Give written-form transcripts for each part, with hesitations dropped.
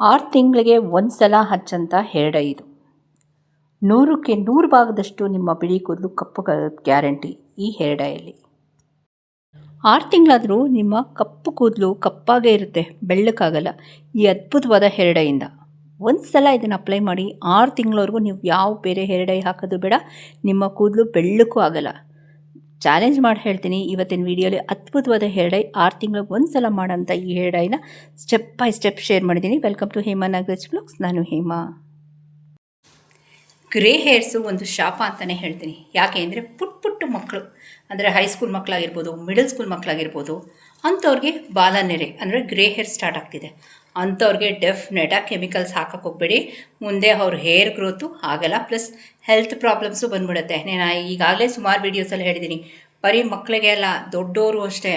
6 ತಿಂಗಳಿಗೆ ಒಂದು ಸಲ ಹಚ್ಚಂಥ ಹೇರ್ ಡೈ ಇದು. 100ಕ್ಕೆ 100 ಭಾಗದಷ್ಟು ನಿಮ್ಮ ಬಿಳಿ ಕೂದಲು ಕಪ್ಪುಗಾಗೋದು ಗ್ಯಾರಂಟಿ ಈ ಹೇರ್ ಡೈಯಲ್ಲಿ. 6 ತಿಂಗಳಾದರೂ ನಿಮ್ಮ ಕಪ್ಪು ಕೂದಲು ಕಪ್ಪಾಗೇ ಇರುತ್ತೆ, ಬೆಳ್ಳಕ್ಕಾಗಲ್ಲ ಈ ಅದ್ಭುತವಾದ ಹೇರ್ ಡೈಯಿಂದ. ಒಂದು ಸಲ ಇದನ್ನು ಅಪ್ಲೈ ಮಾಡಿ 6 ತಿಂಗಳವರೆಗೂ ನೀವು ಯಾವ ಬೇರೆ ಹೇರ್ ಡೈ ಹಾಕೋದು ಬೇಡ, ನಿಮ್ಮ ಕೂದಲು ಬೆಳ್ಳಕ್ಕೂ ಆಗಲ್ಲ. ಚಾಲೆಂಜ್ ಮಾಡಿ ಹೇಳ್ತೀನಿ, ಇವತ್ತಿನ ವೀಡಿಯೋಲಿ ಅದ್ಭುತವಾದ ಹೇರ್ ಡೈ 6 ತಿಂಗಳಿಗೆ ಒಂದು ಸಲ ಮಾಡೋಂಥ ಈ ಹೇರ್ ಡೈನ ಸ್ಟೆಪ್ ಬೈ ಸ್ಟೆಪ್ ಶೇರ್ ಮಾಡಿದ್ದೀನಿ. Welcome to Hema Nagaraj vlogs. ನಾನು ಹೇಮಾ. ಗ್ರೇ ಹೇರ್ಸು ಒಂದು ಶಾಪ ಅಂತಲೇ ಹೇಳ್ತೀನಿ. ಯಾಕೆ ಅಂದರೆ ಪುಟ್ಟ ಮಕ್ಕಳು ಅಂದರೆ ಹೈಸ್ಕೂಲ್ ಮಕ್ಕಳಾಗಿರ್ಬೋದು, ಮಿಡಲ್ ಸ್ಕೂಲ್ ಮಕ್ಕಳಾಗಿರ್ಬೋದು, ಅಂಥವ್ರಿಗೆ ಬಾಲನೆರೆ ಅಂದರೆ ಗ್ರೇ ಹೇರ್ ಸ್ಟಾರ್ಟ್ ಆಗ್ತಿದೆ. ಅಂಥವ್ರಿಗೆ ಡೆಫಿನೆಟಾಗಿ ಕೆಮಿಕಲ್ಸ್ ಹಾಕೋಕ್ಕೆ ಹೋಗಬೇಡಿ. ಮುಂದೆ ಅವ್ರ ಹೇರ್ ಗ್ರೋತು ಆಗಲ್ಲ, ಪ್ಲಸ್ ಹೆಲ್ತ್ ಪ್ರಾಬ್ಲಮ್ಸು ಬಂದ್ಬಿಡುತ್ತೆ. ನಾನು ಈಗಾಗಲೇ ಸುಮಾರು ವೀಡಿಯೋಸಲ್ಲಿ ಹೇಳಿದ್ದೀನಿ, ಬರೀ ಮಕ್ಕಳಿಗೆ ಅಲ್ಲ, ದೊಡ್ಡವರು ಅಷ್ಟೇ,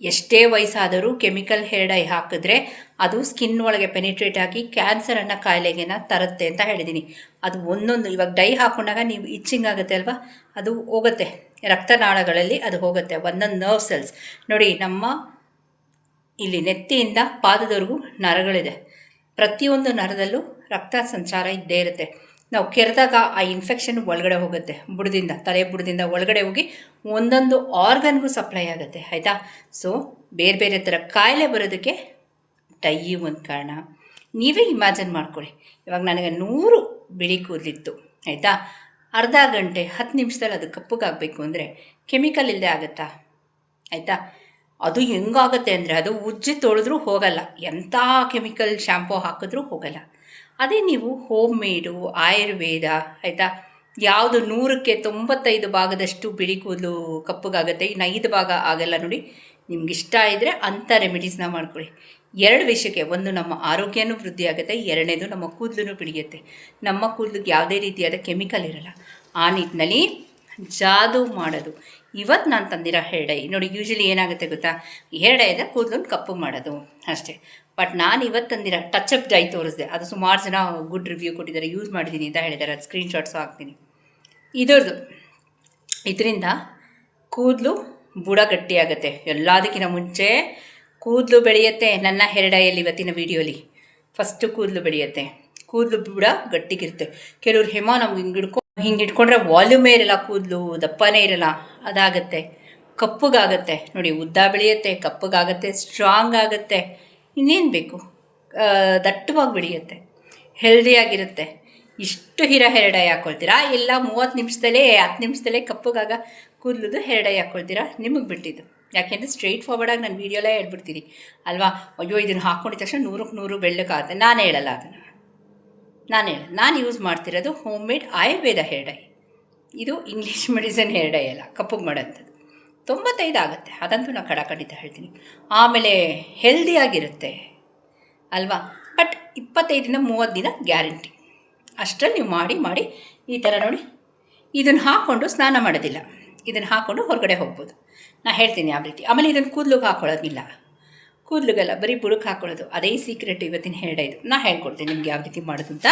ಎಷ್ಟೇ ವಯಸ್ಸಾದರೂ ಕೆಮಿಕಲ್ ಹೇರ್ ಡೈ ಹಾಕಿದ್ರೆ ಅದು ಸ್ಕಿನ್ ಒಳಗೆ ಪೆನಿಟ್ರೇಟ್ ಆಗಿ ಕ್ಯಾನ್ಸರ್ ಅನ್ನೋ ಕಾಯಿಲೆಗೆನ ತರುತ್ತೆ ಅಂತ ಹೇಳಿದ್ದೀನಿ. ಅದು ಒಂದೊಂದು ಇವಾಗ ಡೈ ಹಾಕೊಂಡಾಗ ನೀವು ಇಚ್ಚಿಂಗ್ ಆಗುತ್ತೆ ಅಲ್ವಾ, ಅದು ಹೋಗುತ್ತೆ ರಕ್ತನಾಳಗಳಲ್ಲಿ, ಅದು ಹೋಗುತ್ತೆ ಒಂದೊಂದು ನರ್ವ್ ಸೆಲ್ಸ್. ನೋಡಿ, ನಮ್ಮ ಇಲ್ಲಿ ನೆತ್ತಿಯಿಂದ ಪಾದದವರೆಗೂ ನರಗಳಿದೆ. ಪ್ರತಿಯೊಂದು ನರದಲ್ಲೂ ರಕ್ತ ಸಂಚಾರ ಇದ್ದೇ ಇರುತ್ತೆ. ನಾವು ಕೆರೆದಾಗ ಆ ಇನ್ಫೆಕ್ಷನ್ ಒಳಗಡೆ ಹೋಗುತ್ತೆ, ಬುಡದಿಂದ, ತಲೆ ಬುಡದಿಂದ ಒಳಗಡೆ ಹೋಗಿ ಒಂದೊಂದು ಆರ್ಗನ್ಗೂ ಸಪ್ಲೈ ಆಗುತ್ತೆ, ಆಯಿತಾ. ಸೊ ಬೇರೆ ಬೇರೆ ಥರ ಕಾಯಿಲೆ ಬರೋದಕ್ಕೆ ಡೈ ಒಂದು ಕಾರಣ. ನೀವೇ ಇಮ್ಯಾಜಿನ್ ಮಾಡ್ಕೊಳ್ಳಿ, ಇವಾಗ ನನಗೆ 100 ಬಿಳಿ ಕೂದಲಿತ್ತು, ಆಯಿತಾ, ಅರ್ಧ ಗಂಟೆ 10 ನಿಮಿಷದಲ್ಲಿ ಅದು ಕಪ್ಪಗಾಗಬೇಕು ಅಂದರೆ ಕೆಮಿಕಲ್ ಇಲ್ಲದೆ ಆಗುತ್ತಾ, ಆಯಿತಾ. ಅದು ಹೆಂಗಾಗುತ್ತೆ ಅಂದರೆ ಅದು ಉಜ್ಜಿ ತೊಳೆದ್ರೂ ಹೋಗಲ್ಲ, ಎಂಥ ಕೆಮಿಕಲ್ ಶ್ಯಾಂಪೂ ಹಾಕಿದ್ರೂ ಹೋಗಲ್ಲ. ಅದೇ ನೀವು ಹೋಮ್ ಮೇಡು, ಆಯುರ್ವೇದ, ಆಯಿತಾ, ಯಾವುದು 100ಕ್ಕೆ 95 ಭಾಗದಷ್ಟು ಬಿಳಿ ಕೂದಲು ಕಪ್ಪಗಾಗುತ್ತೆ, ಇನ್ನು 5 ಭಾಗ ಆಗಲ್ಲ. ನೋಡಿ, ನಿಮ್ಗೆ ಇಷ್ಟ ಇದ್ದರೆ ಅಂಥ ರೆಮಿಡೀಸ್ನ ಮಾಡ್ಕೊಳ್ಳಿ. 2 ವಿಷಯಕ್ಕೆ, ಒಂದು ನಮ್ಮ ಆರೋಗ್ಯನೂ ವೃದ್ಧಿ ಆಗುತ್ತೆ, 2ನೇದು ನಮ್ಮ ಕೂದಲು ಬೆಳೆಯುತ್ತೆ. ನಮ್ಮ ಕೂದಲಿಗೆ ಯಾವುದೇ ರೀತಿಯಾದ ಕೆಮಿಕಲ್ ಇರಲ್ಲ. ಆ ನಿಟ್ಟಿನಲ್ಲಿ ಜಾದೂ ಮಾಡೋದು ಇವತ್ತು ನಾನು ತಂದಿರೋ ಹೇರ್ ಡೈ. ನೋಡಿ, ಯೂಶ್ವಲಿ ಏನಾಗುತ್ತೆ ಗೊತ್ತಾ, ಹೇರ್ ಡೈ ಅಂದರೆ ಕೂದಲನ್ನು ಕಪ್ಪು ಮಾಡೋದು ಅಷ್ಟೇ. ಬಟ್ ನಾನು ಇವತ್ತು ತಂದಿರೋ ಟಚ್ ಅಪ್ ಡೈ ತೋರಿಸಿದೆ, ಅದು ಸುಮಾರು ಜನ ಗುಡ್ ರಿವ್ಯೂ ಕೊಟ್ಟಿದ್ದಾರೆ, ಯೂಸ್ ಮಾಡಿದ್ದೀನಿ ಅಂತ ಹೇಳಿದ್ದಾರೆ. ಅದು ಸ್ಕ್ರೀನ್ಶಾಟ್ಸು ಹಾಕ್ತೀನಿ. ಇದರಿಂದ ಕೂದಲು ಬುಡ ಗಟ್ಟಿಯಾಗುತ್ತೆ. ಎಲ್ಲದಕ್ಕಿಂತ ಮುಂಚೆ ಕೂದಲು ಬೆಳೆಯುತ್ತೆ. ನನ್ನ ಹೇರ್ ಡೈಯಲ್ಲಿ ಇವತ್ತಿನ ವೀಡಿಯೋಲಿ ಫಸ್ಟು ಕೂದಲು ಬೆಳೆಯುತ್ತೆ, ಕೂದಲು ಬುಡ ಗಟ್ಟಿಗಿರುತ್ತೆ. ಕೆಲವ್ರು ಹೇಮಾ ನಮ್ಗೆ ಹಿಂಗೆ ಇಟ್ಕೊಂಡ್ರೆ ವಾಲ್ಯೂಮೇ ಇರಲ್ಲ, ಕೂದಲು ದಪ್ಪನೇ ಇರಲ್ಲ, ಅದಾಗುತ್ತೆ, ಕಪ್ಪಗಾಗುತ್ತೆ. ನೋಡಿ, ಉದ್ದ ಬೆಳೆಯುತ್ತೆ, ಕಪ್ಪಗಾಗುತ್ತೆ, ಸ್ಟ್ರಾಂಗ್ ಆಗುತ್ತೆ, ಇನ್ನೇನು ಬೇಕು, ದಟ್ಟವಾಗಿ ಬೆಳೆಯುತ್ತೆ, ಹೆಲ್ದಿಯಾಗಿರುತ್ತೆ. ಇಷ್ಟು ಹೇರ್ ಡೈ ಹಾಕ್ಕೊಳ್ತೀರಾ, ಇಲ್ಲ 30 ನಿಮಿಷದಲ್ಲೇ 10 ನಿಮಿಷದಲ್ಲೇ ಕಪ್ಪಗಾಗ ಕೂದಲದು ಹೇರ್ ಡೈ ಹಾಕ್ಕೊಳ್ತೀರಾ, ನಿಮಗೆ ಬಿಟ್ಟಿದ್ದು. ಯಾಕೆಂದರೆ ಸ್ಟ್ರೈಟ್ ಫಾರ್ವರ್ಡಾಗಿ ನಾನು ವೀಡಿಯೋಲೇ ಹೇಳ್ಬಿಡ್ತೀನಿ ಅಲ್ವಾ. ಅಯ್ಯೋ, ಇದನ್ನು ಹಾಕ್ಕೊಂಡಿದ ತಕ್ಷಣ 100ಕ್ಕೆ 100 ಬೆಳ್ಳಕ್ಕಾಗುತ್ತೆ, ನಾನು ಹೇಳಲ್ಲ ಅದನ್ನು. ನಾನು ಯೂಸ್ ಮಾಡ್ತಿರೋದು home made Ayurveda hair dye. ಇದು ಇಂಗ್ಲೀಷ್ ಮೆಡಿಸಿನ್ ಹೇರ್ ಡೈ ಅಲ್ಲ, ಕಪ್ಪಗೆ ಮಾಡೋಂಥದ್ದು. 95 ಆಗುತ್ತೆ, ಅದಂತೂ ನಾನು ಖಂಡಿತ ಹೇಳ್ತೀನಿ. ಆಮೇಲೆ ಹೆಲ್ದಿಯಾಗಿರುತ್ತೆ ಅಲ್ವಾ. ಬಟ್ 25ರಿಂದ 30 ದಿನ ಗ್ಯಾರಂಟಿ. ಅಷ್ಟರಲ್ಲಿ ನೀವು ಮಾಡಿ ಈ ಥರ ನೋಡಿ, ಇದನ್ನು ಹಾಕ್ಕೊಂಡು ಸ್ನಾನ ಮಾಡೋದಿಲ್ಲ, ಇದನ್ನು ಹಾಕ್ಕೊಂಡು ಹೊರಗಡೆ ಹೋಗ್ಬೋದು. ನಾನು ಹೇಳ್ತೀನಿ ಯಾವ ರೀತಿ. ಆಮೇಲೆ ಇದನ್ನು ಕೂದಲಿಗೆ ಹಾಕ್ಕೊಳ್ಳೋದಿಲ್ಲ, ಕೂದಲಿಗೆಲ್ಲ ಬರೀ ಬುಡಕ್ಕೆ ಹಾಕ್ಕೊಳ್ಳೋದು. ಅದೇ ಸೀಕ್ರೆಟ್ ಇವತ್ತಿನ ಹೇರ್ ಡೈದು. ನಾನು ಹೇಳ್ಕೊಡ್ತೀನಿ ನಿಮ್ಗೆ ಯಾವ ರೀತಿ ಮಾಡೋದು ಅಂತ.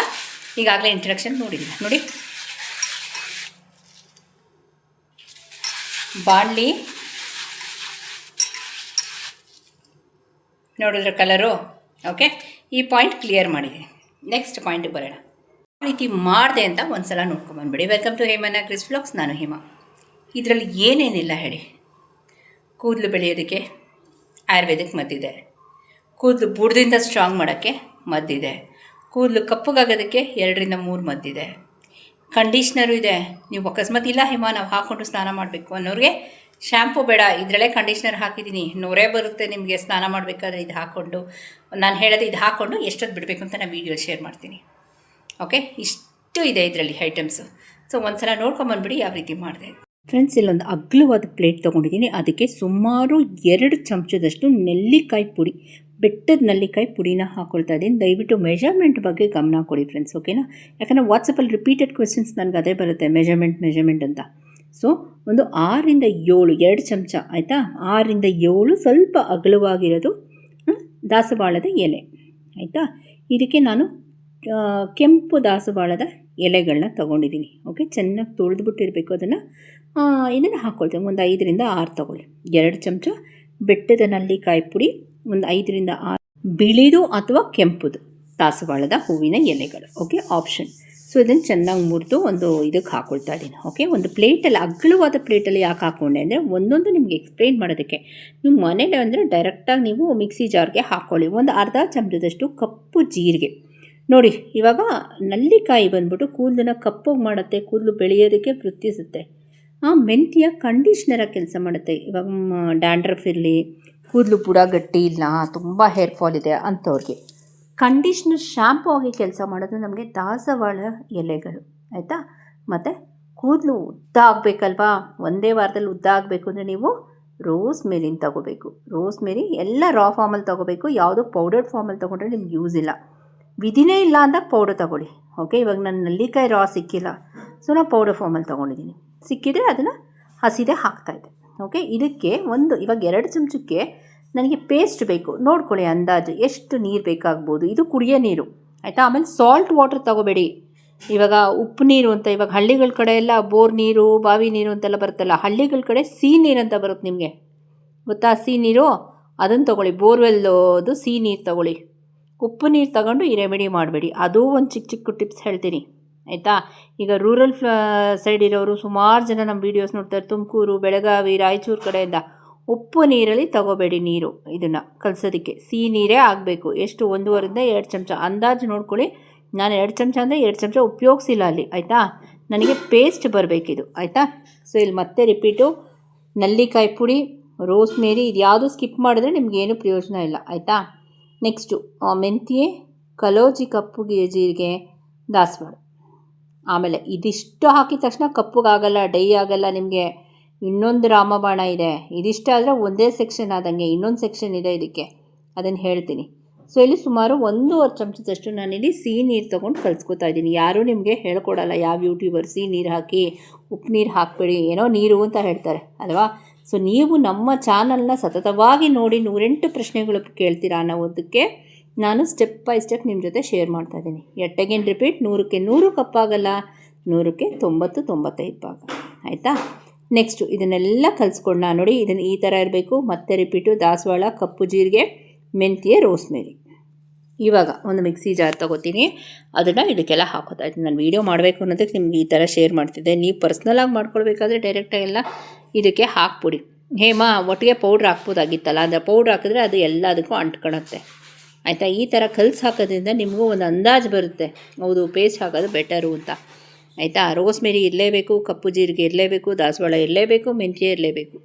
ಈಗಾಗಲೇ ಇಂಟ್ರಡಕ್ಷನ್ ನೋಡಿದ್ದೀನಿ. ನೋಡಿ, ಬಾಣಲಿ ನೋಡಿದ್ರೆ ಕಲರು ಓಕೆ. ಈ ಪಾಯಿಂಟ್ ಕ್ಲಿಯರ್ ಮಾಡಿದ್ದೀನಿ. ನೆಕ್ಸ್ಟ್ ಪಾಯಿಂಟಿಗೆ ಬರೋಣ. ಯಾವ ರೀತಿ ಮಾಡಿದೆ ಅಂತ ಒಂದು ಸಲ ನೋಡ್ಕೊಂಬಂದ್ಬಿಡಿ. Welcome to Hema Nagaraj vlogs. ನಾನು ಹೇಮಾ. ಇದರಲ್ಲಿ ಏನೇನಿಲ್ಲ ಹೇಳಿ. ಕೂದಲು ಬೆಳೆಯೋದಕ್ಕೆ ಆಯುರ್ವೇದಕ್ಕೆ ಮದ್ದಿದೆ, ಕೂದಲು ಬುಡದಿಂದ ಸ್ಟ್ರಾಂಗ್ ಮಾಡೋಕ್ಕೆ ಮದ್ದಿದೆ, ಕೂದಲು ಕಪ್ಪಗಾಗೋದಕ್ಕೆ 2ರಿಂದ 3 ಮದ್ದಿದೆ, ಕಂಡೀಷ್ನರು ಇದೆ. ನೀವು ಅಕಸ್ಮಾತ್ ಇಲ್ಲ ಹೇಮಾ ನಾವು ಹಾಕ್ಕೊಂಡು ಸ್ನಾನ ಮಾಡಬೇಕು ಅನ್ನೋರಿಗೆ ಶ್ಯಾಂಪು ಬೇಡ, ಇದರಲ್ಲೇ ಕಂಡೀಷ್ನರ್ ಹಾಕಿದ್ದೀನಿ, ನೊರೆ ಬರುತ್ತೆ ನಿಮಗೆ ಸ್ನಾನ ಮಾಡಬೇಕಾದ್ರೆ. ಇದು ಹಾಕ್ಕೊಂಡು, ನಾನು ಹೇಳೋದು ಇದು ಹಾಕ್ಕೊಂಡು ಎಷ್ಟೊತ್ತು ಬಿಡಬೇಕು ಅಂತ ನಾನು ವೀಡಿಯೋ ಶೇರ್ ಮಾಡ್ತೀನಿ. ಓಕೆ, ಇಷ್ಟು ಇದೆ ಇದರಲ್ಲಿ ಐಟಮ್ಸು. ಸೊ ಒಂದು ಸಲ ನೋಡ್ಕೊಂಬಂದ್ಬಿಡಿ ಯಾವ ರೀತಿ ಮಾಡಿದೆ. ಫ್ರೆಂಡ್ಸ್, ಇಲ್ಲೊಂದು ಅಗಲವಾದ ಪ್ಲೇಟ್ ತೊಗೊಂಡಿದ್ದೀನಿ. ಅದಕ್ಕೆ ಸುಮಾರು 2 ಚಮಚದಷ್ಟು ನೆಲ್ಲಿಕಾಯಿ ಪುಡಿ, ಬೆಟ್ಟದ ನೆಲ್ಲಿಕಾಯಿ ಪುಡಿನ ಹಾಕ್ಕೊಳ್ತಾ ಇದ್ದೀನಿ. ದಯವಿಟ್ಟು ಮೆಜರ್ಮೆಂಟ್ ಬಗ್ಗೆ ಗಮನ ಕೊಡಿ ಫ್ರೆಂಡ್ಸ್, ಓಕೆನಾ. ಯಾಕಂದರೆ ವಾಟ್ಸಪ್ಪಲ್ಲಿ ರಿಪೀಟೆಡ್ ಕ್ವೆಶನ್ಸ್ ನನಗೆ ಅದೇ ಬರುತ್ತೆ, ಮೆಜರ್ಮೆಂಟ್ ಅಂತ. ಸೊ ಒಂದು 6ರಿಂದ 7 2 ಚಮಚ, ಆಯಿತಾ, 6ರಿಂದ 7 ಸ್ವಲ್ಪ ಅಗಲವಾಗಿರೋದು ದಾಸವಾಳದ ಎಲೆ, ಆಯಿತಾ. ಇದಕ್ಕೆ ನಾನು ಕೆಂಪು ದಾಸವಾಳದ ಎಲೆಗಳನ್ನ ತೊಗೊಂಡಿದ್ದೀನಿ. ಓಕೆ, ಚೆನ್ನಾಗಿ ತೊಳೆದ್ಬಿಟ್ಟಿರಬೇಕು ಅದನ್ನು. ಇದನ್ನು ಹಾಕ್ಕೊಳ್ತೀನಿ. ಒಂದು 5ರಿಂದ 6 ತೊಗೊಳ್ಳಿ. 2 ಚಮಚ ಬೆಟ್ಟದ ನೆಲ್ಲಿಕಾಯಿ ಪುಡಿ, ಒಂದು 5ರಿಂದ 6 ಬಿಳಿದು ಅಥವಾ ಕೆಂಪುದು, ದಾಸವಾಳದ ಹೂವಿನ ಎಲೆಗಳು. Okay, option. ಸೊ ಇದನ್ನು ಚೆನ್ನಾಗಿ ಮುರಿದು ಒಂದು ಇದಕ್ಕೆ ಹಾಕ್ಕೊಳ್ತಾ ಇದ್ದೀನಿ. ಓಕೆ, ಒಂದು ಪ್ಲೇಟಲ್ಲಿ, ಅಗಲವಾದ ಪ್ಲೇಟಲ್ಲಿ ಯಾಕೆ ಹಾಕ್ಕೊಂಡೆ ಅಂದರೆ ಒಂದೊಂದು ನಿಮಗೆ ಎಕ್ಸ್ಪ್ಲೈನ್ ಮಾಡೋದಕ್ಕೆ. ನೀವು ಮನೇಲಿ ಅಂದರೆ ಡೈರೆಕ್ಟಾಗಿ ನೀವು ಮಿಕ್ಸಿ ಜಾರ್ಗೆ ಹಾಕ್ಕೊಳ್ಳಿ. ಒಂದು ಅರ್ಧ ಚಮಚದಷ್ಟು ಕಪ್ಪು ಜೀರಿಗೆ. ನೋಡಿ, ಇವಾಗ ನಲ್ಲಿಕಾಯಿ ಬಂದ್ಬಿಟ್ಟು ಕೂದಲನ್ನ ಕಪ್ಪಗೆ ಮಾಡುತ್ತೆ, ಕೂದಲು ಬೆಳೆಯೋದಕ್ಕೆ ವೃತ್ತಿಸುತ್ತೆ. ಮೆಂತ್ಯ ಕಂಡೀಷ್ನರಾಗಿ ಕೆಲಸ ಮಾಡುತ್ತೆ. ಇವಾಗ ಡ್ಯಾಂಡ್ರಫ್ ಇರಲಿ, ಕೂದಲು ಬುಡ ಗಟ್ಟಿ ಇಲ್ಲ, ತುಂಬ ಹೇರ್ ಫಾಲ್ ಇದೆ ಅಂಥವ್ರಿಗೆ ಕಂಡೀಷ್ನರ್ ಶ್ಯಾಂಪು ಆಗಿ ಕೆಲಸ ಮಾಡೋದು ನಮಗೆ ದಾಸವಾಳ ಎಲೆಗಳು. ಆಯಿತಾ? ಮತ್ತು ಕೂದಲು ಉದ್ದ ಆಗಬೇಕಲ್ವಾ, ಒಂದೇ ವಾರದಲ್ಲಿ ಉದ್ದ ಆಗಬೇಕು ಅಂದರೆ ನೀವು ರೋಸ್ ಮೇರಿನ ತೊಗೋಬೇಕು. ರೋಸ್ ಮೇರಿ ಎಲ್ಲ ರಾ ಫಾರ್ಮಲ್ಲಿ ತೊಗೋಬೇಕು. ಯಾವುದೋ ಪೌಡರ್ಡ್ ಫಾರ್ಮಲ್ಲಿ ತೊಗೊಂಡ್ರೆ ನಿಮ್ಗೆ ಯೂಸ್ ಇಲ್ಲ. ವಿಧಿನೇ ಇಲ್ಲ ಅಂದಾಗ ಪೌಡರ್ ತೊಗೊಳ್ಳಿ. ಓಕೆ, ಇವಾಗ ನನ್ನ ನಲ್ಲಿಕಾಯಿ ರಾ ಸಿಕ್ಕಿಲ್ಲ, ಸೊ ನಾನು ಪೌಡರ್ ಫಾರ್ಮಲ್ಲಿ ತೊಗೊಂಡಿದ್ದೀನಿ. ಸಿಕ್ಕಿದರೆ ಅದನ್ನು ಹಸಿದೆ ಹಾಕ್ತಾಯಿದ್ದೆ. ಓಕೆ, ಇದಕ್ಕೆ ಇವಾಗ 2 ಚಮಚಕ್ಕೆ ನನಗೆ ಪೇಸ್ಟ್ ಬೇಕು. ನೋಡ್ಕೊಳ್ಳಿ ಅಂದಾಜು ಎಷ್ಟು ನೀರು ಬೇಕಾಗ್ಬೋದು. ಇದು ಕುಡಿಯೋ ನೀರು, ಆಯಿತಾ? ಆಮೇಲೆ ಸಾಲ್ಟ್ ವಾಟರ್ ತೊಗೋಬೇಡಿ. ಇವಾಗ ಉಪ್ಪು ನೀರು ಅಂತ, ಇವಾಗ ಹಳ್ಳಿಗಳ ಕಡೆ ಎಲ್ಲ ಬೋರ್ ನೀರು, ಬಾವಿ ನೀರು ಅಂತೆಲ್ಲ ಬರುತ್ತಲ್ಲ, ಹಳ್ಳಿಗಳ ಕಡೆ ಸಿಹಿ ನೀರು ಅಂತ ಬರುತ್ತೆ. ನಿಮಗೆ ಗೊತ್ತಾ ಸಿಹಿ ನೀರು? ಅದನ್ನು ತೊಗೊಳ್ಳಿ. ಬೋರ್ವೆಲ್ಲದು ಸಿಹಿ ನೀರು ತೊಗೊಳ್ಳಿ. ಉಪ್ಪು ನೀರು ತಗೊಂಡು ಈ ರೆಮಿಡಿ ಮಾಡಬೇಡಿ. ಅದೂ ಒಂದು ಚಿಕ್ಕ ಟಿಪ್ಸ್ ಹೇಳ್ತೀನಿ, ಆಯಿತಾ? ಈಗ ರೂರಲ್ ಸೈಡ್ ಇರೋರು ಸುಮಾರು ಜನ ನಮ್ಮ ವೀಡಿಯೋಸ್ ನೋಡ್ತಾರೆ. ತುಮಕೂರು, ಬೆಳಗಾವಿ, ರಾಯಚೂರು ಕಡೆಯಿಂದ ಉಪ್ಪು ನೀರಲ್ಲಿ ತಗೋಬೇಡಿ. ನೀರು ಇದನ್ನು ಕಲಸೋದಕ್ಕೆ ಸಿಹಿ ನೀರೇ ಆಗಬೇಕು. ಎಷ್ಟು 1.5ರಿಂದ 2 ಚಮಚ ಅಂದಾಜು ನೋಡ್ಕೊಳ್ಳಿ. ನಾನು 2 ಚಮಚ ಅಂದರೆ 2 ಚಮಚ ಉಪಯೋಗಿಸಿಲ್ಲ ಅಲ್ಲಿ, ಆಯಿತಾ? ನನಗೆ ಪೇಸ್ಟ್ ಬರಬೇಕಿದು, ಆಯಿತಾ? ಸೊ ಇಲ್ಲಿ ಮತ್ತೆ ರಿಪೀಟು, ನಲ್ಲಿಕಾಯಿ ಪುಡಿ, ರೋಸ್ ಮೇರಿ, ಇದು ಯಾವುದು ಸ್ಕಿಪ್ ಮಾಡಿದ್ರೆ ನಿಮಗೇನು ಪ್ರಯೋಜನ ಇಲ್ಲ, ಆಯಿತಾ? ನೆಕ್ಸ್ಟು ಮೆಂತ್ಯೆ, ಕಲೋಜಿ ಕಪ್ಪು ಜೀರಿಗೆ, ದಾಸವಾಳ. ಆಮೇಲೆ ಇದಿಷ್ಟು ಹಾಕಿದ ತಕ್ಷಣ ಕಪ್ಪುಗಾಗಲ್ಲ, ಡೈ ಆಗಲ್ಲ ನಿಮಗೆ. ಇನ್ನೊಂದು ರಾಮಬಾಣ ಇದೆ. ಇದಿಷ್ಟ ಆದರೆ ಒಂದೇ ಸೆಕ್ಷನ್ ಆದಂಗೆ, ಇನ್ನೊಂದು ಸೆಕ್ಷನ್ ಇದೆ ಇದಕ್ಕೆ, ಅದನ್ನು ಹೇಳ್ತೀನಿ. ಸೊ ಇಲ್ಲಿ ಸುಮಾರು 1.5 ಚಮಚದಷ್ಟು ನಾನಿಲ್ಲಿ ಸಿಹಿ ನೀರು ತೊಗೊಂಡು ಕಲಿಸ್ಕೊತಾ ಇದ್ದೀನಿ. ಯಾರೂ ನಿಮಗೆ ಹೇಳ್ಕೊಡಲ್ಲ, ಯಾವ ಯೂಟ್ಯೂಬರ್ ಸಿಹಿ ನೀರು ಹಾಕಿ, ಉಪ್ಪು ನೀರು ಹಾಕಬೇಡಿ, ಏನೋ ನೀರು ಅಂತ ಹೇಳ್ತಾರೆ ಅಲ್ವಾ? ಸೊ ನೀವು ನಮ್ಮ ಚಾನಲ್ನ ಸತತವಾಗಿ ನೋಡಿ 108 ಪ್ರಶ್ನೆಗಳು ಕೇಳ್ತೀರಾ ಅನ್ನೋದಕ್ಕೆ ನಾನು ಸ್ಟೆಪ್ ಬೈ ಸ್ಟೆಪ್ ನಿಮ್ಮ ಜೊತೆ ಶೇರ್ ಮಾಡ್ತಾಯಿದ್ದೀನಿ. ಎಟ್ ಅಗೇನ್ ರಿಪೀಟ್, 100ಕ್ಕೆ 100 ಕಪ್ಪಾಗಲ್ಲ, 100ಕ್ಕೆ 90-95 ಭಾಗ, ಆಯಿತಾ? ನೆಕ್ಸ್ಟು ಇದನ್ನೆಲ್ಲ ಕಲಿಸ್ಕೊಂಡ ನೋಡಿ. ಇದನ್ನು ಈ ಥರ ಇರಬೇಕು. ಮತ್ತೆ ರಿಪೀಟು, ದಾಸವಾಳ, ಕಪ್ಪು ಜೀರಿಗೆ, ಮೆಂತ್ಯೆ, ರೋಸ್ಮೇರಿ. ಇವಾಗ ಒಂದು ಮಿಕ್ಸಿ ಜಾರ್ ತೊಗೋತೀನಿ, ಅದನ್ನು ಇದಕ್ಕೆಲ್ಲ ಹಾಕೋತಾ ಇದ್ದೀನಿ. ನಾನು ವೀಡಿಯೋ ಮಾಡಬೇಕು ಅನ್ನೋದಕ್ಕೆ ನಿಮ್ಗೆ ಈ ಥರ ಶೇರ್ ಮಾಡ್ತಿದ್ದೆ. ನೀವು ಪರ್ಸ್ನಲಾಗಿ ಮಾಡ್ಕೊಳ್ಬೇಕಾದ್ರೆ ಡೈರೆಕ್ಟಾಗೆಲ್ಲ ಇದಕ್ಕೆ ಹಾಕ್ಬಿಡಿ. ಹೇಮಾ ಒಟ್ಟಿಗೆ ಪೌಡ್ರ್ ಹಾಕ್ಬೋದಾಗಿತ್ತಲ್ಲ, ಅಂದರೆ ಪೌಡ್ರ್ ಹಾಕಿದ್ರೆ ಅದು ಎಲ್ಲದಕ್ಕೂ ಅಂಟ್ಕೊಳುತ್ತೆ, ಆಯಿತಾ? ಈ ಥರ ಕಲಸಿ ಹಾಕೋದ್ರಿಂದ ನಿಮಗೂ ಒಂದು ಅಂದಾಜು ಬರುತ್ತೆ, ಹೌದು ಪೇಸ್ಟ್ ಹಾಕೋದು ಬೆಟರು ಅಂತ, ಆಯಿತಾ? ರೋಸ್ಮೇರಿ ಇರಲೇಬೇಕು, ಕಪ್ಪು ಜೀರಿಗೆ ಇರಲೇಬೇಕು, ದಾಸವಾಳ ಇರಲೇಬೇಕು, ಮೆಂತ್ಯ ಇರಲೇಬೇಕು.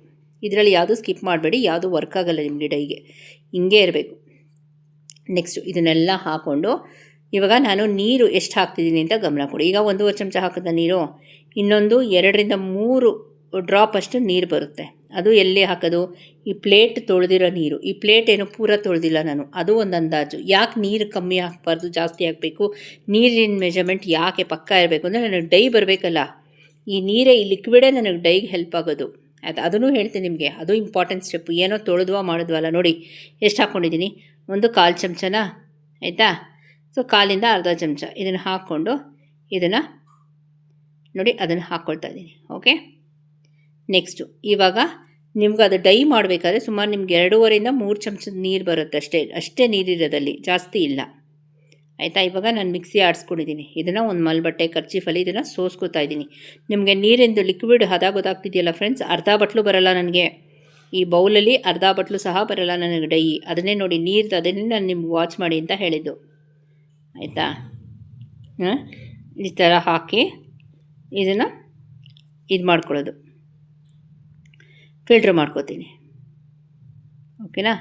ಇದರಲ್ಲಿ ಯಾವುದು ಸ್ಕಿಪ್ ಮಾಡಬೇಡಿ, ಯಾವುದು ವರ್ಕ್ ಆಗೋಲ್ಲ ನಿಮಗೆ ಡೈಗೆ, ಹಿಂಗೆ ಇರಬೇಕು. ನೆಕ್ಸ್ಟು ಇದನ್ನೆಲ್ಲ ಹಾಕ್ಕೊಂಡು ಇವಾಗ ನಾನು ನೀರು ಎಷ್ಟು ಹಾಕ್ತಿದ್ದೀನಿ ಅಂತ ಗಮನ ಕೊಡಿ. ಈಗ 1.5 ಚಮಚ ಹಾಕಿದ ನೀರು, ಇನ್ನೊಂದು 2ರಿಂದ 3 ಡ್ರಾಪ್ ಅಷ್ಟು ನೀರು ಬರುತ್ತೆ. ಅದು ಎಲ್ಲಿ ಹಾಕೋದು? ಈ ಪ್ಲೇಟ್ ತೊಳೆದಿರೋ ನೀರು. ಈ ಪ್ಲೇಟ್ ಏನು ಪೂರ ತೊಳೆದಿಲ್ಲ ನಾನು, ಅದು ಒಂದು ಅಂದಾಜು. ಯಾಕೆ ನೀರು ಕಮ್ಮಿ ಹಾಕಬಾರ್ದು, ಜಾಸ್ತಿ ಹಾಕಬೇಕು? ನೀರಿನ ಮೆಜರ್ಮೆಂಟ್ ಯಾಕೆ ಪಕ್ಕ ಇರಬೇಕು ಅಂದರೆ ನನಗೆ ಡೈ ಬರಬೇಕಲ್ಲ. ಈ ನೀರೇ, ಈ ಲಿಕ್ವಿಡೇ ನನಗೆ ಡೈಗೆ ಹೆಲ್ಪ್ ಆಗೋದು, ಆಯಿತಾ? ಅದನ್ನು ಹೇಳ್ತೀನಿ ನಿಮಗೆ, ಅದು ಇಂಪಾರ್ಟೆಂಟ್ ಸ್ಟೆಪ್. ಏನೋ ತೊಳೆದ್ವಾ ಮಾಡಿದ್ವಲ್ಲ. ನೋಡಿ ಎಷ್ಟು ಹಾಕ್ಕೊಂಡಿದ್ದೀನಿ, 1/4 ಚಮಚನ, ಆಯಿತಾ? ಸೊ 1/4ರಿಂದ ಅರ್ಧ ಚಮಚ ಇದನ್ನು ಹಾಕ್ಕೊಂಡು ಇದನ್ನು ನೋಡಿ ಅದನ್ನು ಹಾಕ್ಕೊಳ್ತಾ ಇದ್ದೀನಿ. ಓಕೆ, ನೆಕ್ಸ್ಟು ಇವಾಗ ನಿಮ್ಗೆ ಅದು ಡೈ ಮಾಡಬೇಕಾದ್ರೆ ಸುಮಾರು ನಿಮ್ಗೆ 2.5ರಿಂದ 3 ಚಮಚದ ನೀರು ಬರುತ್ತೆ, ಅಷ್ಟೇ ನೀರಿರೋದಲ್ಲಿ, ಜಾಸ್ತಿ ಇಲ್ಲ, ಆಯಿತಾ? ಇವಾಗ ನಾನು ಮಿಕ್ಸಿ ಆಡಿಸ್ಕೊಂಡಿದ್ದೀನಿ. ಇದನ್ನು ಒಂದು ಮಲ್ಬಟ್ಟೆ ಕರ್ಚೀಫಲ್ಲಿ ಇದನ್ನು ಸೋಸ್ಕೊತಾ ಇದ್ದೀನಿ. ನಿಮಗೆ ನೀರಿಂದು ಲಿಕ್ವಿಡ್ ಹದ ಗೊತ್ತಾಗ್ತಿದೆಯಲ್ಲ ಫ್ರೆಂಡ್ಸ್, ಅರ್ಧ ಬಟ್ಲು ಬರೋಲ್ಲ ನನಗೆ. ಈ ಬೌಲಲ್ಲಿ ಅರ್ಧ ಬಟ್ಲು ಸಹ ಬರೋಲ್ಲ ನನಗೆ ಡೈ. ಅದನ್ನೇ ನೋಡಿ ನೀರ್ದು, ಅದನ್ನೇ ನಾನು ನಿಮ್ಗೆ ವಾಚ್ ಮಾಡಿ ಅಂತ ಹೇಳಿದ್ದು, ಆಯಿತಾ? ಈ ಥರ ಹಾಕಿ ಇದನ್ನು ಇದು ಮಾಡ್ಕೊಳ್ಳೋದು, ಫಿಲ್ಟ್ರ್ ಮಾಡ್ಕೋತೀನಿ. ಓಕೆನಾ?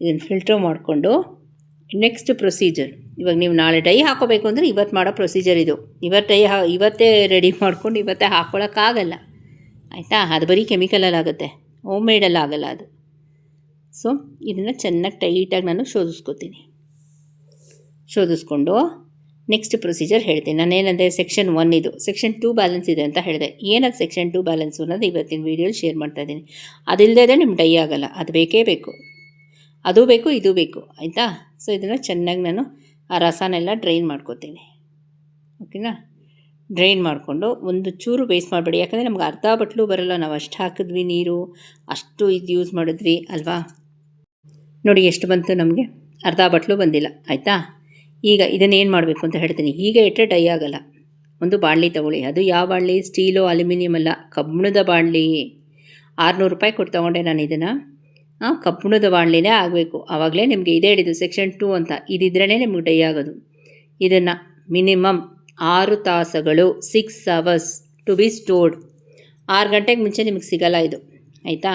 ಇದನ್ನು ಫಿಲ್ಟ್ರ್ ಮಾಡಿಕೊಂಡು ನೆಕ್ಸ್ಟ್ ಪ್ರೊಸೀಜರ್. ಇವಾಗ ನೀವು ನಾಳೆ ಡೈ ಹಾಕೋಬೇಕು ಅಂದರೆ ಇವತ್ತು ಮಾಡೋ ಪ್ರೊಸೀಜರ್ ಇದು. ಇವತ್ತೇ ರೆಡಿ ಮಾಡ್ಕೊಂಡು ಇವತ್ತೇ ಹಾಕ್ಕೊಳ್ಳೋಕ್ಕಾಗಲ್ಲ, ಆಯಿತಾ? ಅದು ಬರೀ ಕೆಮಿಕಲಲ್ಲಾಗುತ್ತೆ, ಹೋಮ್ ಮೇಡಲ್ಲ ಆಗಲ್ಲ ಅದು. ಸೊ ಇದನ್ನು ಚೆನ್ನಾಗಿ ಟೈಟಾಗಿ ನಾನು ಶೋಧಿಸ್ಕೊಂಡು ನೆಕ್ಸ್ಟ್ ಪ್ರೊಸೀಜರ್ ಹೇಳ್ತೀನಿ. ನಾನೇನಂದರೆ ಸೆಕ್ಷನ್ 1 ಇದು, ಸೆಕ್ಷನ್ 2 ಬ್ಯಾಲೆನ್ಸ್ ಇದೆ ಅಂತ ಹೇಳಿದೆ. ಏನದು ಸೆಕ್ಷನ್ 2 ಬ್ಯಾಲೆನ್ಸು ಅನ್ನೋದು ಇವತ್ತಿನ ವೀಡಿಯೋಲಿ ಶೇರ್ ಮಾಡ್ತಾಯಿದ್ದೀನಿ. ಅದಿಲ್ಲದೆ ನಿಮ್ಮ ಡೈ ಆಗೋಲ್ಲ, ಅದು ಬೇಕೇ ಬೇಕು, ಅದು ಬೇಕು, ಇದು ಬೇಕು, ಆಯಿತಾ? ಸೊ ಇದನ್ನು ಚೆನ್ನಾಗಿ ನಾನು ಆ ರಸನೆಲ್ಲ ಡ್ರೈನ್ ಮಾಡ್ಕೋತೀನಿ. ಓಕೆನಾ? ಡ್ರೈನ್ ಮಾಡಿಕೊಂಡು ಒಂದು ಚೂರು ವೇಸ್ಟ್ ಮಾಡಬೇಡಿ, ಯಾಕಂದರೆ ನಮ್ಗೆ ಅರ್ಧ ಬಟ್ಲು ಬರೋಲ್ಲ. ನಾವು ಅಷ್ಟು ಹಾಕಿದ್ವಿ ನೀರು, ಅಷ್ಟು ಇದು ಯೂಸ್ ಮಾಡಿದ್ವಿ ಅಲ್ವಾ? ನೋಡಿ ಎಷ್ಟು ಬಂತು ನಮಗೆ, ಅರ್ಧ ಬಟ್ಲು ಬಂದಿಲ್ಲ, ಆಯಿತಾ? ಈಗ ಇದನ್ನೇನು ಮಾಡಬೇಕು ಅಂತ ಹೇಳ್ತೀನಿ. ಈಗ ಇಟ್ಟರೆ ಡೈ ಆಗಲ್ಲ. ಒಂದು ಬಾಣಲಿ ತೊಗೊಳ್ಳಿ. ಅದು ಯಾವ ಬಾಣಲಿ? ಸ್ಟೀಲು, ಅಲ್ಯೂಮಿನಿಯಂ ಅಲ್ಲ, ಕಬ್ಬಿಣದ ಬಾಣಲಿ. 600 ರೂಪಾಯಿ ಕೊಟ್ಟು ತೊಗೊಂಡೆ ನಾನು ಇದನ್ನು. ಕಬ್ಬಿಣದ ಬಾಣಲಿನೇ ಆಗಬೇಕು. ಆವಾಗಲೇ ನಿಮಗೆ ಇದೇ ಹಿಡಿದು ಸೆಕ್ಷನ್ 2 ಅಂತ. ಇದಿದ್ರೇ ನಿಮಗೆ ಡೈ ಆಗೋದು. ಇದನ್ನು ಮಿನಿಮಮ್ 6 ತಾಸುಗಳು 6 ಅವರ್ಸ್ ಟು ಬಿ ಸ್ಟೋರ್ಡ್. 6 ಗಂಟೆಗೆ ಮುಂಚೆ ನಿಮಗೆ ಸಿಗಲ್ಲ ಇದು, ಆಯಿತಾ?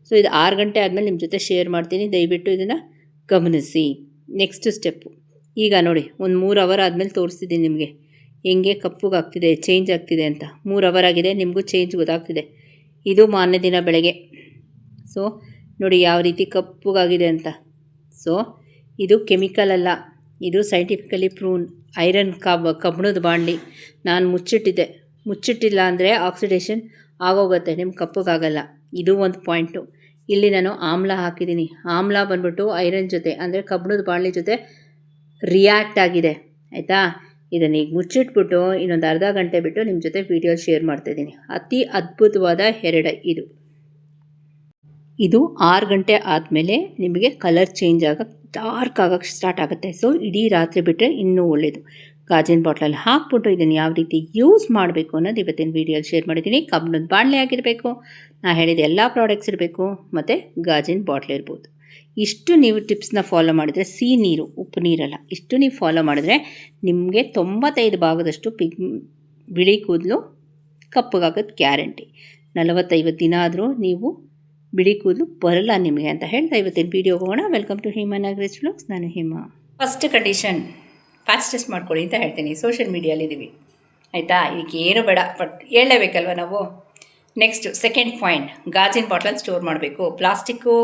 ಸೊ ಇದು 6 ಗಂಟೆ ಆದಮೇಲೆ ನಿಮ್ಮ ಜೊತೆ ಶೇರ್ ಮಾಡ್ತೀನಿ. ದಯವಿಟ್ಟು ಇದನ್ನು ಗಮನಿಸಿ. ನೆಕ್ಸ್ಟ್ ಸ್ಟೆಪ್ಪು ಈಗ ನೋಡಿ, ಒಂದು 3 ಅವರ್ ಆದಮೇಲೆ ತೋರಿಸ್ತಿದ್ದೀನಿ ನಿಮಗೆ ಹೆಂಗೆ ಕಪ್ಪುಗಾಗ್ತಿದೆ, ಚೇಂಜ್ ಆಗ್ತಿದೆ ಅಂತ. 3 ಅವರ್ ಆಗಿದೆ, ನಿಮಗೂ ಚೇಂಜ್ ಗೊತ್ತಾಗ್ತಿದೆ. ಇದು ಮಾರನೇ ದಿನ ಬೆಳಗ್ಗೆ. ಸೊ ನೋಡಿ ಯಾವ ರೀತಿ ಕಪ್ಪುಗಾಗಿದೆ ಅಂತ. ಸೊ ಇದು ಕೆಮಿಕಲ್ ಅಲ್ಲ, ಇದು ಸೈಂಟಿಫಿಕಲಿ ಪ್ರೂವ್ನ್ ಐರನ್ ಕಬ್ಬಿಣದ ಬಾಣಲಿ. ನಾನು ಮುಚ್ಚಿಟ್ಟಿಲ್ಲ ಅಂದರೆ ಆಕ್ಸಿಡೇಷನ್ ಆಗೋಗುತ್ತೆ, ನಿಮ್ಗೆ ಕಪ್ಪಗಾಗಲ್ಲ. ಇದು ಒಂದು ಪಾಯಿಂಟು. ಇಲ್ಲಿ ನಾನು ಆಮ್ಲ ಹಾಕಿದ್ದೀನಿ. ಆಮ್ಲ ಬಂದ್ಬಿಟ್ಟು ಐರನ್ ಜೊತೆ ಅಂದರೆ ಕಬ್ಬಿಣದ ಬಾಣಲಿ ಜೊತೆ ರಿಯಾಕ್ಟ್ ಆಗಿದೆ, ಆಯಿತಾ? ಇದನ್ನು ಈಗ ಮುಚ್ಚಿಟ್ಬಿಟ್ಟು ಇನ್ನೊಂದು ಅರ್ಧ ಗಂಟೆ ಬಿಟ್ಟು ನಿಮ್ಮ ಜೊತೆ ವಿಡಿಯೋ ಶೇರ್ ಮಾಡ್ತಾಯಿದ್ದೀನಿ. ಅತಿ ಅದ್ಭುತವಾದ ಹೆರಡೆ ಇದು 6 ಗಂಟೆ ಆದಮೇಲೆ ನಿಮಗೆ ಕಲರ್ ಚೇಂಜ್ ಆಗೋಕ್ಕೆ, ಡಾರ್ಕ್ ಆಗೋಕ್ಕೆ ಸ್ಟಾರ್ಟ್ ಆಗುತ್ತೆ. ಸೊ ಇಡೀ ರಾತ್ರಿ ಬಿಟ್ಟರೆ ಇನ್ನೂ ಒಳ್ಳೆಯದು. ಗಾಜಿನ ಬಾಟ್ಲಲ್ಲಿ ಹಾಕ್ಬಿಟ್ಟು ಇದನ್ನು ಯಾವ ರೀತಿ ಯೂಸ್ ಮಾಡಬೇಕು ಅನ್ನೋದು ಇವತ್ತಿನ ವೀಡಿಯೋಲಿ ಶೇರ್ ಮಾಡಿದ್ದೀನಿ. ಕಬ್ಬಿಣದ ಬಾಣಲೆ ಆಗಿರಬೇಕು, ನಾನು ಹೇಳಿದ ಎಲ್ಲ ಪ್ರಾಡಕ್ಟ್ಸ್ ಇರಬೇಕು, ಮತ್ತು ಗಾಜಿನ ಬಾಟ್ಲ್ ಇರ್ಬೋದು. ಇಷ್ಟು ನೀವು ಟಿಪ್ಸ್ನ ಫಾಲೋ ಮಾಡಿದರೆ, ಸಿಹಿ ನೀರು, ಉಪ್ಪು ನೀರಲ್ಲ, ಇಷ್ಟು ನೀವು ಫಾಲೋ ಮಾಡಿದ್ರೆ ನಿಮಗೆ 95 ಭಾಗದಷ್ಟು ಬಿಳಿ ಕೂದಲು ಕಪ್ಪಗಾಗೋದು ಗ್ಯಾರಂಟಿ. 45 ದಿನ ಆದರೂ ನೀವು ಬಿಳಿ ಕೂದಲು ಬರಲ್ಲ ನಿಮಗೆ ಅಂತ ಹೇಳ್ತಾ ಇವತ್ತಿನ ವೀಡಿಯೋ ಹೋಗೋಣ. Welcome to Hema Nagaraj vlogs. ನಾನು ಹೇಮಾ. ಫಸ್ಟ್ ಕಂಡೀಷನ್ ಫಾಸ್ಟೆಸ್ಟ್ ಮಾಡ್ಕೊಳ್ಳಿ ಅಂತ ಹೇಳ್ತೀನಿ. ಸೋಷಿಯಲ್ ಮೀಡಿಯಾಲಿದ್ದೀವಿ, ಆಯಿತಾ? ಈಗ ಏನು ಬೇಡ, ಬಟ್ ಹೇಳಲೇಬೇಕಲ್ವ ನಾವು. ನೆಕ್ಸ್ಟು ಸೆಕೆಂಡ್ ಪಾಯಿಂಟ್, ಗಾಜಿನ ಬಾಟ್ಲಲ್ಲಿ ಸ್ಟೋರ್ ಮಾಡಬೇಕು. ಪ್ಲಾಸ್ಟಿಕ್ಕು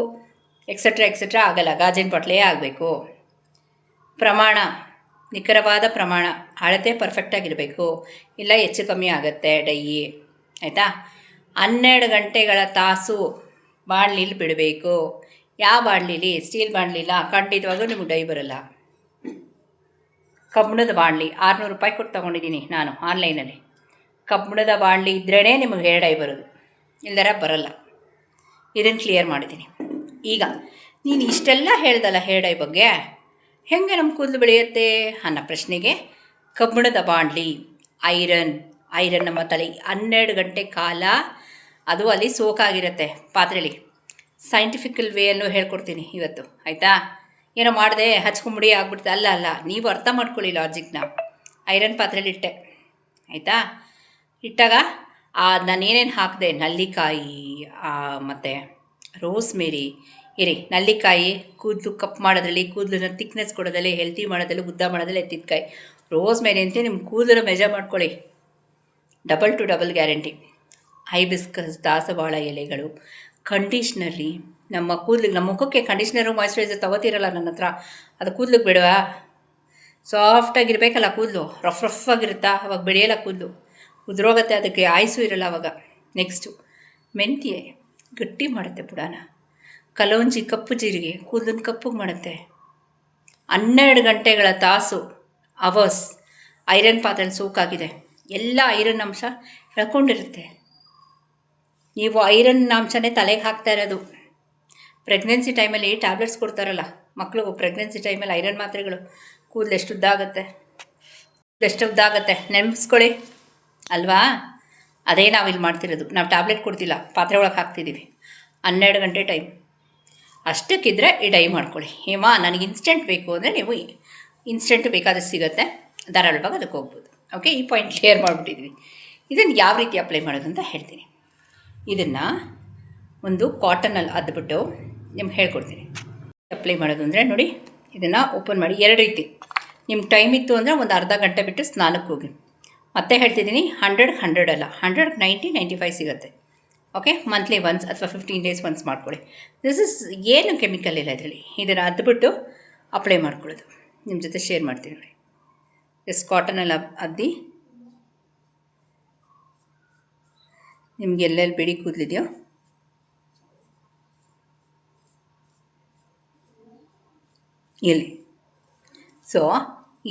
ಎಕ್ಸೆಟ್ರಾ ಆಗಲ್ಲ, ಗಾಜಿನ ಬಾಟ್ಲೇ ಆಗಬೇಕು. ಪ್ರಮಾಣ, ನಿಖರವಾದ ಪ್ರಮಾಣ, ಅಳತೆ ಪರ್ಫೆಕ್ಟಾಗಿರಬೇಕು, ಇಲ್ಲ ಹೆಚ್ಚು ಕಮ್ಮಿ ಆಗುತ್ತೆ ಡೈ, ಆಯಿತಾ? 12 ಗಂಟೆಗಳ ತಾಸು ಬಾಣಲಿಲಿ ಬಿಡಬೇಕು. ಯಾವ ಬಾಣಲಿಲಿ? ಸ್ಟೀಲ್ ಬಾಣಲಿಲ್ಲ, ಖಂಡಿತವಾಗೂ ನಿಮಗೆ ಡೈ ಬರಲ್ಲ. ಕಬ್ಬಿಣದ ಬಾಣಲಿ 600 ರೂಪಾಯಿ ಕೊಟ್ಟು ತೊಗೊಂಡಿದ್ದೀನಿ ನಾನು ಆನ್ಲೈನಲ್ಲಿ. ಕಬ್ಬಿಣದ ಬಾಣಲಿ ಇದ್ರೇ ನಿಮಗೆ ಹೇರ್ ಡೈ ಬರೋದು, ಇಲ್ದರ ಬರಲ್ಲ. ಇದನ್ನು ಕ್ಲಿಯರ್ ಮಾಡಿದ್ದೀನಿ. ಈಗ ನೀನು ಇಷ್ಟೆಲ್ಲ ಹೇಳ್ದಲ್ಲ ಹೇರ್ ಡೈ ಬಗ್ಗೆ, ಹೇಗೆ ನಮ್ಮ ಕೂದಲು ಬೆಳೆಯುತ್ತೆ ಅನ್ನೋ ಪ್ರಶ್ನೆಗೆ, ಕಬ್ಬಿಣದ ಬಾಣಲಿ, ಐರನ್ ನಮ್ಮ ತಲೆ 12 ಗಂಟೆ ಕಾಲ ಅದು ಅಲ್ಲಿ ಸೋಕಾಗಿರುತ್ತೆ ಪಾತ್ರೆಯಲ್ಲಿ. ಸೈಂಟಿಫಿಕಲ್ ವೇಯನ್ನು ಹೇಳ್ಕೊಡ್ತೀನಿ ಇವತ್ತು, ಆಯಿತಾ? ಏನೋ ಮಾಡಿದೆ ಹಚ್ಕೊಂಬಿಡಿ ಆಗ್ಬಿಡ್ತೆ, ಅಲ್ಲ, ನೀವು ಅರ್ಥ ಮಾಡ್ಕೊಳ್ಳಿ ಲಾಜಿಕ್ನ. ಐರನ್ ಪಾತ್ರೆಯಲ್ಲಿ ಇಟ್ಟೆ, ಆಯಿತಾ? ಇಟ್ಟಾಗ ನಾನೇನೇನು ಹಾಕಿದೆ, ನಲ್ಲಿಕಾಯಿ ಮತ್ತು ರೋಸ್ಮೇರಿ. ನಲ್ಲಿಕಾಯಿ ಕೂದಲು ಕಪ್ ಮಾಡೋದ್ರಲ್ಲಿ, ಕೂದಲನ್ನ ತಿಕ್ನೆಸ್ ಕೊಡೋದ್ರಲ್ಲಿ, ಹೆಲ್ತಿ ಮಾಡೋದ್ರಲ್ಲಿ, ಉದ್ದ ಮಾಡೋದ್ರಲ್ಲಿ ಎತ್ತಿದ್ಕಾಯಿ. ರೋಸ್ಮೇರಿ ಅಂತ ನಿಮ್ಮ ಕೂದಲನ್ನು ಮೆಜರ್ ಮಾಡ್ಕೊಳ್ಳಿ, double two double guarantee. Hibiscus, ದಾಸವಾಳ ಎಲೆಗಳು, ಕಂಡೀಷ್ನರಿ. ನಮ್ಮ ಕೂದಲಿಗೆ, ನಮ್ಮ ಮುಖಕ್ಕೆ ಕಂಡೀಷ್ನರು ಮಾಯ್ಶ್ಚರೈಸರ್ ತಗೋತಿರಲ್ಲ ನನ್ನ ಹತ್ರ, ಅದು ಕೂದಲಿಗೆ ಬಿಡುವ ಸಾಫ್ಟಾಗಿರ್ಬೇಕಲ್ಲ ಕೂದಲು, ರಫ್ ಆಗಿರುತ್ತಾ, ಅವಾಗ ಬೆಳೆಯಲ್ಲ ಕೂದಲು, ಉದುರೋಗುತ್ತೆ, ಅದಕ್ಕೆ ಆಯ್ಸು ಇರಲ್ಲ ಅವಾಗ. ನೆಕ್ಸ್ಟು ಮೆಂತ್ಯ, ಗಟ್ಟಿ ಮಾಡುತ್ತೆ ಬುಡಾನ. ಕಲೋಂಜಿ, ಕಪ್ಪು ಜೀರಿಗೆ, ಕೂದಲನ್ನು ಕಪ್ಪಗೆ ಮಾಡುತ್ತೆ. 12 ಗಂಟೆಗಳ ತಾಸು ಅವರ್ಸ್ ಐರನ್ ಪಾತ್ರೆಯಲ್ಲಿ ಸೋಕಾಗಿದೆ, ಎಲ್ಲ ಐರನ್ ಅಂಶ ಎಳ್ಕೊಂಡಿರುತ್ತೆ. ನೀವು ಐರನ್ ಅಂಶನೇ ತಲೆಗೆ ಹಾಕ್ತಾ ಇರೋದು. ಪ್ರೆಗ್ನೆನ್ಸಿ ಟೈಮಲ್ಲಿ ಟ್ಯಾಬ್ಲೆಟ್ಸ್ ಕೊಡ್ತಾರಲ್ಲ ಮಕ್ಕಳಿಗೂ, ಪ್ರೆಗ್ನೆನ್ಸಿ ಟೈಮಲ್ಲಿ ಐರನ್ ಮಾತ್ರೆಗಳು, ಕೂದಲು ಎಷ್ಟು ಉದ್ದಾಗುತ್ತೆ ನೆನಪಿಸ್ಕೊಳ್ಳಿ ಅಲ್ವಾ? ಅದೇ ನಾವಿಲ್ಲಿ ಮಾಡ್ತಿರೋದು. ನಾವು ಟ್ಯಾಬ್ಲೆಟ್ ಕೊಡ್ತಿಲ್ಲ, ಪಾತ್ರೆ ಒಳಗೆ ಹಾಕ್ತಿದ್ದೀವಿ. 12 ಗಂಟೆ ಟೈಮ್ ಅಷ್ಟಕ್ಕಿದ್ರೆ ಈ ಡೈ ಮಾಡ್ಕೊಳ್ಳಿ. ಹೇಮಾ ನನಗೆ ಇನ್ಸ್ಟೆಂಟ್ ಬೇಕು ಅಂದರೆ ನೀವು ಇನ್ಸ್ಟೆಂಟ್ ಬೇಕಾದಷ್ಟು ಸಿಗುತ್ತೆ, ಧಾರಾಳವಾಗಿ ಅದಕ್ಕೆ ಹೋಗ್ಬೋದು. ಓಕೆ, ಈ ಪಾಯಿಂಟ್ ಕ್ಲಿಯರ್ ಮಾಡಿಬಿಟ್ಟಿದ್ವಿ. ಇದನ್ನು ಯಾವ ರೀತಿ ಅಪ್ಲೈ ಮಾಡೋದು ಅಂತ ಹೇಳ್ತೀನಿ. ಇದನ್ನು ಒಂದು ಕಾಟನಲ್ಲಿ ಅದ್ಬಿಟ್ಟು ನಿಮ್ಗೆ ಹೇಳ್ಕೊಡ್ತೀನಿ ಅಪ್ಲೈ ಮಾಡೋದು ಅಂದರೆ. ನೋಡಿ, ಇದನ್ನು ಓಪನ್ ಮಾಡಿ 2 ರೀತಿ. ನಿಮ್ಗೆ ಟೈಮ್ ಇತ್ತು ಅಂದರೆ ಒಂದು ಅರ್ಧ ಗಂಟೆ ಬಿಟ್ಟು ಸ್ನಾನಕ್ಕೆ ಹೋಗಿ. ಮತ್ತೆ ಹೇಳ್ತಿದ್ದೀನಿ, 100 ಅಲ್ಲ, 100 90-95 ಸಿಗುತ್ತೆ. ಓಕೆ, ಮಂತ್ಲಿ ಒನ್ಸ್ ಅಥವಾ 15 ಡೇಸ್ ಒನ್ಸ್ ಮಾಡ್ಕೊಳ್ಳಿ. ಏನು ಕೆಮಿಕಲ್ ಇಲ್ಲ ಇದರಲ್ಲಿ. ಇದನ್ನು ಅದ್ಬಿಟ್ಟು ಅಪ್ಲೈ ಮಾಡ್ಕೊಳ್ಳೋದು, ನಿಮ್ಮ ಜೊತೆ ಶೇರ್ ಮಾಡ್ತೀನಿ ನೋಡಿ. ಕಾಟನಲ್ಲಿ ಅದ್ದಿ ನಿಮ್ಗೆ ಎಲ್ಲೆಲ್ಲಿ ಬಿಡಿ ಕೂದಲಿದೆಯೋ ಎಲ್ಲಿ, ಸೊ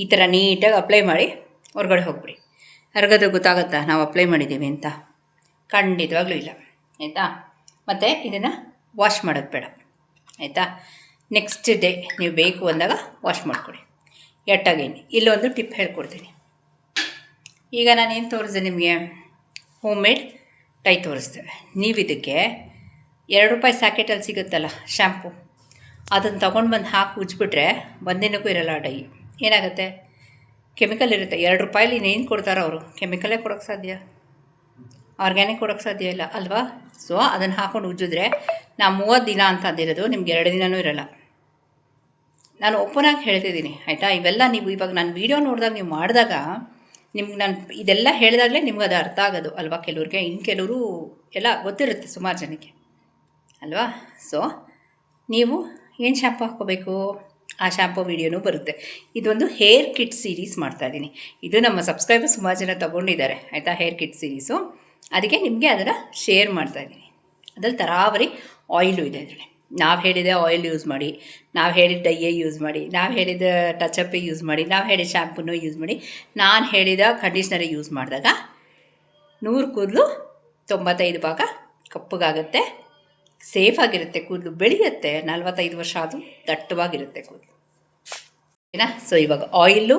ಈ ಥರ ನೀಟಾಗಿ ಅಪ್ಲೈ ಮಾಡಿ ಹೊರಗಡೆ ಹೋಗ್ಬಿಡಿ. ಹೊರಗಡೆ ಗೊತ್ತಾಗುತ್ತಾ ನಾವು ಅಪ್ಲೈ ಮಾಡಿದ್ದೀವಿ ಅಂತ? ಖಂಡಿತವಾಗ್ಲೂ ಇಲ್ಲ, ಆಯಿತಾ? ಮತ್ತು ಇದನ್ನು ವಾಶ್ ಮಾಡೋದು ಬೇಡ, ಆಯಿತಾ? ನೆಕ್ಸ್ಟ್ ಡೇ ನೀವು ಬೇಕು ಅಂದಾಗ ವಾಶ್ ಮಾಡಿಕೊಡಿ. ಯಟ್ ಅಗೇನ್ ಇಲ್ಲೊಂದು ಟಿಪ್ ಹೇಳ್ಕೊಡ್ತೀನಿ. ಈಗ ನಾನೇನು ತೋರಿಸಿದೆ ನಿಮಗೆ, ಹೋಮ್ ಮೇಡ್ ಡೈ ತೋರಿಸ್ದೆ. ನೀವು ಇದಕ್ಕೆ ₹2 ಸ್ಯಾಕೆಟಲ್ಲಿ ಸಿಗುತ್ತಲ್ಲ ಶ್ಯಾಂಪು, ಅದನ್ನು ತೊಗೊಂಡು ಬಂದು ಹಾಕಿ ಉಜ್ಜಿಬಿಟ್ರೆ ಒಂದಿನಕ್ಕೂ ಇರೋಲ್ಲ ಡೈ. ಏನಾಗುತ್ತೆ? ಕೆಮಿಕಲ್ ಇರುತ್ತೆ. ₹2 ಇನ್ನೇನು ಕೊಡ್ತಾರೋ ಅವರು, ಕೆಮಿಕಲೇ ಕೊಡೋಕ್ಕೆ ಸಾಧ್ಯ, ಆರ್ಗ್ಯಾನಿಕ್ ಕೊಡೋಕ್ಕೆ ಸಾಧ್ಯ ಇಲ್ಲ ಅಲ್ವಾ? ಸೊ ಅದನ್ನು ಹಾಕ್ಕೊಂಡು ಉಜ್ಜಿದ್ರೆ ನಾವು 30 ದಿನ ಅಂತ ಅಂದಿರೋದು ನಿಮ್ಗೆ 2 ದಿನವೂ ಇರೋಲ್ಲ. ನಾನು ಓಪನಾಗಿ ಹೇಳ್ತಿದ್ದೀನಿ ಆಯಿತಾ. ಇವೆಲ್ಲ ನೀವು ಇವಾಗ ನಾನು ವೀಡಿಯೋ ನೋಡಿದಾಗ ನೀವು ಮಾಡಿದಾಗ ನಿಮ್ಗೆ ನಾನು ಇದೆಲ್ಲ ಹೇಳಿದಾಗಲೇ ನಿಮ್ಗೆ ಅದು ಅರ್ಥ ಆಗೋದು ಅಲ್ವಾ ಕೆಲವ್ರಿಗೆ. ಇನ್ನು ಕೆಲವರು ಎಲ್ಲ ಗೊತ್ತಿರುತ್ತೆ ಸುಮಾರು ಜನಕ್ಕೆ ಅಲ್ವಾ. ಸೊ ನೀವು ಏನು ಶ್ಯಾಂಪು ಹಾಕ್ಕೋಬೇಕು, ಆ ಶ್ಯಾಂಪು ವೀಡಿಯೋನೂ ಬರುತ್ತೆ. ಇದೊಂದು ಹೇರ್ ಕಿಟ್ ಸೀರೀಸ್ ಮಾಡ್ತಾಯಿದ್ದೀನಿ. ಇದು ನಮ್ಮ ಸಬ್ಸ್ಕ್ರೈಬರ್ ಸುಮಾರು ಜನ ತೊಗೊಂಡಿದ್ದಾರೆ ಆಯಿತಾ, ಹೇರ್ ಕಿಟ್ ಸೀರೀಸು. ಅದಕ್ಕೆ ನಿಮಗೆ ಅದನ್ನು ಶೇರ್ ಮಾಡ್ತಾಯಿದ್ದೀನಿ. ಅದ್ರಲ್ಲಿ ತರಾವರಿ ಆಯಿಲು ಇದೆ. ಅದರಲ್ಲಿ ನಾವು ಹೇಳಿದ ಆಯಿಲ್ ಯೂಸ್ ಮಾಡಿ, ನಾವು ಹೇಳಿದ ಡೈಯೇ ಯೂಸ್ ಮಾಡಿ, ನಾವು ಹೇಳಿದ ಟಚಪ್ಪೇ ಯೂಸ್ ಮಾಡಿ, ನಾವು ಹೇಳಿದ ಶ್ಯಾಂಪೂನೂ ಯೂಸ್ ಮಾಡಿ, ನಾನು ಹೇಳಿದ ಕಂಡೀಷ್ನರೇ ಯೂಸ್ ಮಾಡಿದಾಗ 100 ಕೂದಲು 95 ಭಾಗ ಕಪ್ಪಗಾಗುತ್ತೆ, ಸೇಫಾಗಿರುತ್ತೆ, ಕೂದಲು ಬೆಳೆಯುತ್ತೆ. 45 ವರ್ಷ ಆದರೂ ದಟ್ಟವಾಗಿರುತ್ತೆ ಕೂದಲು, ಓಕೆನಾ. ಸೊ ಇವಾಗ ಆಯಿಲು,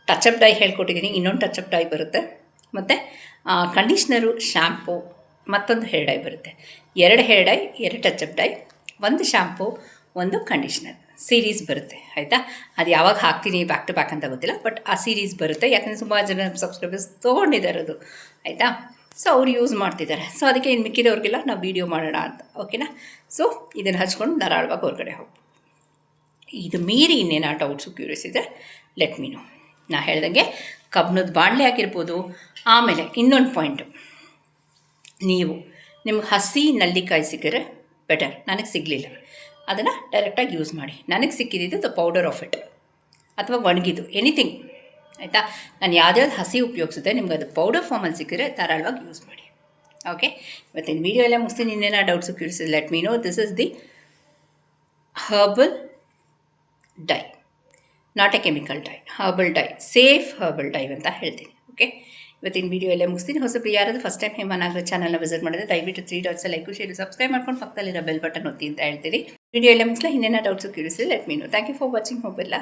ಟಚಪ್ ಡೈ ಹೇಳ್ಕೊಟ್ಟಿದ್ದೀನಿ, ಇನ್ನೊಂದು ಟಚಪ್ ಡೈ ಬರುತ್ತೆ, ಮತ್ತು ಕಂಡೀಷ್ನರು, ಶ್ಯಾಂಪು, ಮತ್ತೊಂದು ಹೇರ್ ಡೈ ಬರುತ್ತೆ. 2 hair dye, 2 touch up dye, 1 shampoo, 1 conditioner series ಬರುತ್ತೆ ಆಯಿತಾ. ಅದು ಯಾವಾಗ ಹಾಕ್ತೀನಿ ಬ್ಯಾಕ್ ಟು ಬ್ಯಾಕ್ ಅಂತ ಗೊತ್ತಿಲ್ಲ, ಬಟ್ ಆ ಸೀರೀಸ್ ಬರುತ್ತೆ. ಯಾಕಂದರೆ ಸುಮಾರು ಜನ ಸಬ್ಸ್ಕ್ರೈಬರ್ಸ್ ತೊಗೊಂಡಿದ್ದಾರೆ ಅದು ಆಯಿತಾ. ಸೊ ಅವ್ರು ಯೂಸ್ ಮಾಡ್ತಿದ್ದಾರೆ. ಸೊ ಅದಕ್ಕೆ ಇನ್ನು ಮಿಕ್ಕಿದವ್ರಿಗೆಲ್ಲ ನಾವು ವೀಡಿಯೋ ಮಾಡೋಣ ಅಂತ, ಓಕೆನಾ. ಸೊ ಇದನ್ನು ಹಚ್ಕೊಂಡು ಧಾರಾಳವಾಗಿ ಹೊರಗಡೆ ಹೋಗ್ಬೋದು. ಇದು ಮೀರಿ ಇನ್ನೇನು ಡೌಟ್ಸು ಕ್ಯೂರಿಯಸ್ ಇದ್ದರೆ ಲೆಟ್ ಮೀ ನೋ. ನಾ ಹೇಳ್ದಂಗೆ ಕಬ್ಬಿಣದ ಬಾಣಲೆ ಆಗಿರ್ಬೋದು. ಆಮೇಲೆ ಇನ್ನೊಂದು ಪಾಯಿಂಟು, ನಿಮ್ಗೆ ಹಸಿ ನಲ್ಲಿಕಾಯಿ ಸಿಕ್ಕರೆ ಬೆಟರ್. ನನಗೆ ಸಿಗಲಿಲ್ಲ, ಅದನ್ನು ಡೈರೆಕ್ಟಾಗಿ ಯೂಸ್ ಮಾಡಿ. ನನಗೆ ಸಿಕ್ಕಿದ್ದು ದ ಪೌಡರ್ ಆಫ್ ಇಟ್ ಅಥವಾ ಒಣಗಿದ್ದು ಎನಿಥಿಂಗ್ ಆಯಿತಾ. ನಾನು ಯಾವ್ದ್ಯಾವ್ದು ಹಸಿ ಉಪಯೋಗಿಸಿದೆ, ನಿಮ್ಗೆ ಅದು ಪೌಡರ್ ಫಾರ್ಮಲ್ಲಿ ಸಿಕ್ಕಿದ್ರೆ ಧಾರಾಳವಾಗಿ ಯೂಸ್ ಮಾಡಿ. ಓಕೆ, ಇವತ್ತಿನ ವೀಡಿಯೋ ಎಲ್ಲ ಮುಗಿಸ್ತೀನಿ. ಇನ್ನೇನೋ doubts curious let me know. This is the herbal dye, not a chemical dye, herbal dye, safe herbal dye ಅಂತ ಹೇಳ್ತೀನಿ. ಓಕೆ, ಇವತ್ತಿನ ವೀಡಿಯೋ ಎಲ್ಲ ಮುಗಿಸ್ತೀನಿ. ಹೊಸಬ್ರು ಯಾರಾದರೂ ಫಸ್ಟ್ ಟೈಮ್ ಹೇಮನಾಗರ ಚಾನಲ್ನ ವಿಸಿಟ್ ಮಾಡಿದ್ರೆ ದಯವಿಟ್ಟು 3 ಡಾಟ್ಸ್ ಲೈಕ್ ಶೇರ್ ಸಬ್ಸ್ಕ್ರೈಬ್ ಮಾಡ್ಕೊಂಡು ಪಕ್ಕದಲ್ಲಿರೋ ಬೆಲ್ ಬಟನ್ ಒತ್ತಿ ಅಂತ ಹೇಳ್ತೀನಿ. ವೀಡಿಯೋ ಎಲ್ಲ ಮುಗಿಸ್ಲಾ. ಇನ್ನೇನೋ doubts curious let me know. Thank you for watching. ಹೋಗಲ್ಲ.